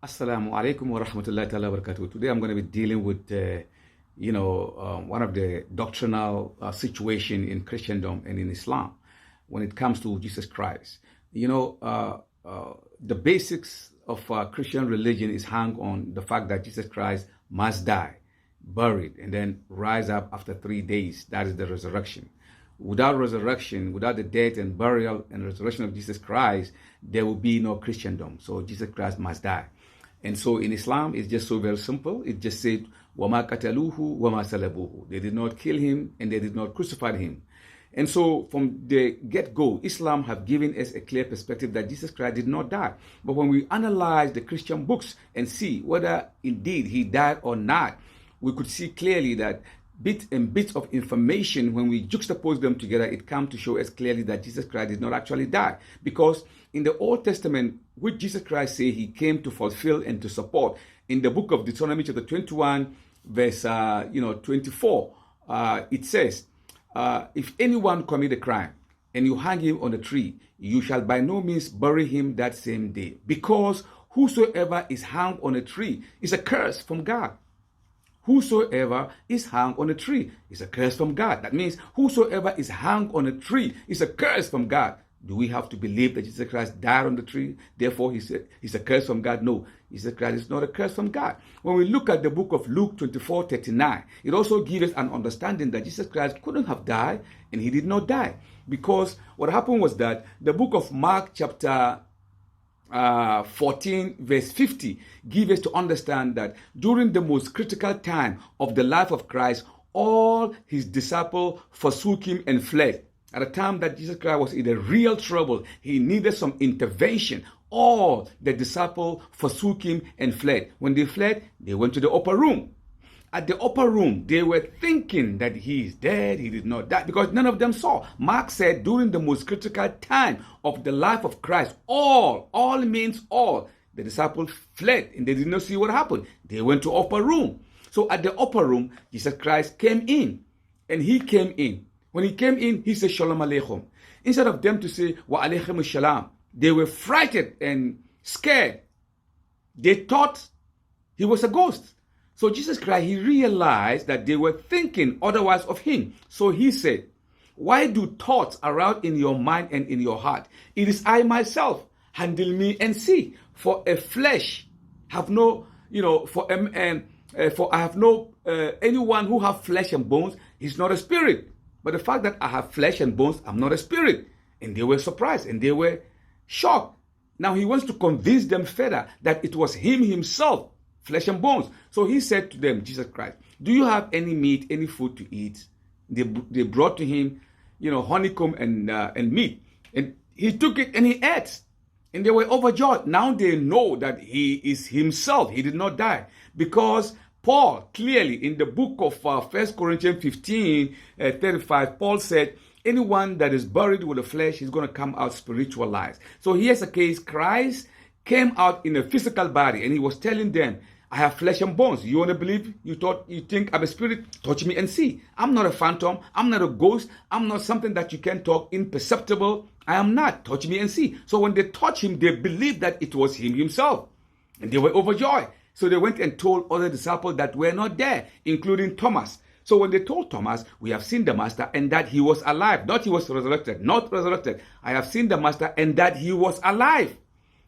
Assalamu alaikum wa rahmatullahi ta'ala wa barakatuh. Today I'm going to be dealing with, one of the doctrinal situation in Christendom and in Islam when it comes to Jesus Christ. The basics of Christian religion is hung on the fact that Jesus Christ must die, buried, and then rise up after 3 days. That is the resurrection. Without resurrection, without the death and burial and resurrection of Jesus Christ, there will be no Christendom. So Jesus Christ must die. And so in Islam, it's just so very simple. It just said, وَمَا قَتَلُوهُ وَمَا سَلَبُوهُ. They did not kill him and they did not crucify him. And so from the get-go, Islam have given us a clear perspective that Jesus Christ did not die. But when we analyze the Christian books and see whether indeed he died or not, we could see clearly that bits of information, when we juxtapose them together, it comes to show us clearly that Jesus Christ did not actually die. Because in the Old Testament, which Jesus Christ say he came to fulfill and to support, in the book of Deuteronomy chapter 21, verse 24, it says, if anyone commit a crime and you hang him on a tree, you shall by no means bury him that same day, because whosoever is hung on a tree is a curse from God. Whosoever is hung on a tree is a curse from God. That means whosoever is hung on a tree is a curse from God. Do we have to believe that Jesus Christ died on the tree? Therefore, he's a curse from God? No, Jesus Christ is not a curse from God. When we look at the book of Luke 24:39, it also gives us an understanding that Jesus Christ couldn't have died, and he did not die. Because what happened was that the book of Mark chapter 14 verse 50 gives us to understand that during the most critical time of the life of Christ, all his disciples forsook him and fled. At a time that Jesus Christ was in a real trouble, he needed some intervention. All the disciples forsook him and fled. When they fled, they went to the upper room. At the upper room, they were thinking that he is dead, he did not die, because none of them saw. Mark said during the most critical time of the life of Christ, all means all, the disciples fled and they did not see what happened. They went to upper room. So at the upper room, Jesus Christ came in, and he came in. When he came in, he said, Shalom Aleichem. Instead of them to say, Wa Aleichem Shalom, they were frightened and scared. They thought he was a ghost. So Jesus Christ, he realized that they were thinking otherwise of him. So he said, why do thoughts arouse in your mind and in your heart? It is I myself. Handle me and see. For a flesh have no, for I have no, anyone who have flesh and bones is not a spirit. But the fact that I have flesh and bones, I'm not a spirit. And they were surprised and they were shocked. Now he wants to convince them further that it was him himself, flesh and bones. So he said to them, Jesus Christ, do you have any meat, any food to eat? They brought to him, honeycomb and meat. And he took it and he ate. And they were overjoyed. Now they know that he is himself. He did not die. Because Paul, clearly in the book of 1 Corinthians 15:35, Paul said, anyone that is buried with the flesh is going to come out spiritualized. So here's a case. Christ came out in a physical body and he was telling them, I have flesh and bones. You want to believe? You think I'm a spirit? Touch me and see. I'm not a phantom. I'm not a ghost. I'm not something that you can talk imperceptible. I am not. Touch me and see. So when they touched him, they believed that it was him himself. And they were overjoyed. So they went and told other disciples that were not there, including Thomas. So when they told Thomas, we have seen the Master and that he was alive. Not he was resurrected. Not resurrected. I have seen the Master and that he was alive.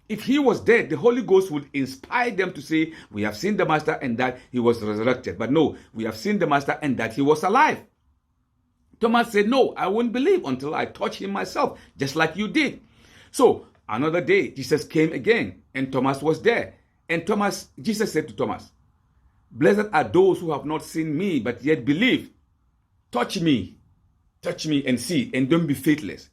If he was dead, the Holy Ghost would inspire them to say, we have seen the Master and that he was resurrected. But no, we have seen the Master and that he was alive. Thomas said, no, I won't believe until I touch him myself, just like you did. So another day, Jesus came again and Thomas was there. And Jesus said to Thomas, blessed are those who have not seen me, but yet believe. Touch me and see, and don't be faithless.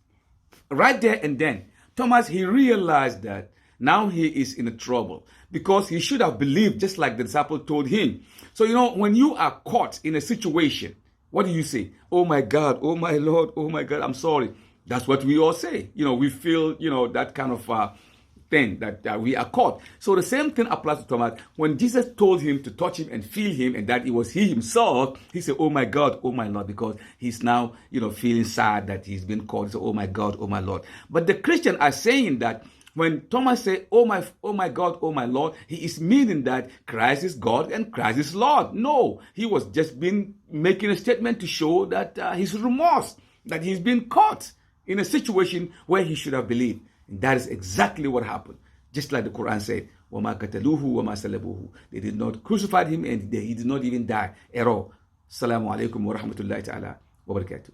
Right there and then, Thomas, he realized that now he is in trouble because he should have believed just like the disciple told him. So, when you are caught in a situation, what do you say? Oh my God, oh my Lord, oh my God, I'm sorry. That's what we all say. We feel, that kind of thing that we are caught. So the same thing applies to Thomas. When Jesus told him to touch him and feel him and that it was he himself, he said, oh my God, oh my Lord, because he's now, feeling sad that he's been caught. He said, oh my God, oh my Lord. But the Christians are saying that When Thomas said, oh my God, oh my Lord, he is meaning that Christ is God and Christ is Lord. No, he was just making a statement to show that his remorse, that he's been caught in a situation where he should have believed. And that is exactly what happened. Just like the Quran said, وَمَا قَتَلُوهُ وَمَا سَلَبُوهُ. They did not crucify him and he did not even die at all. Assalamu alaikum wa rahmatullahi ta'ala wa barakatuh.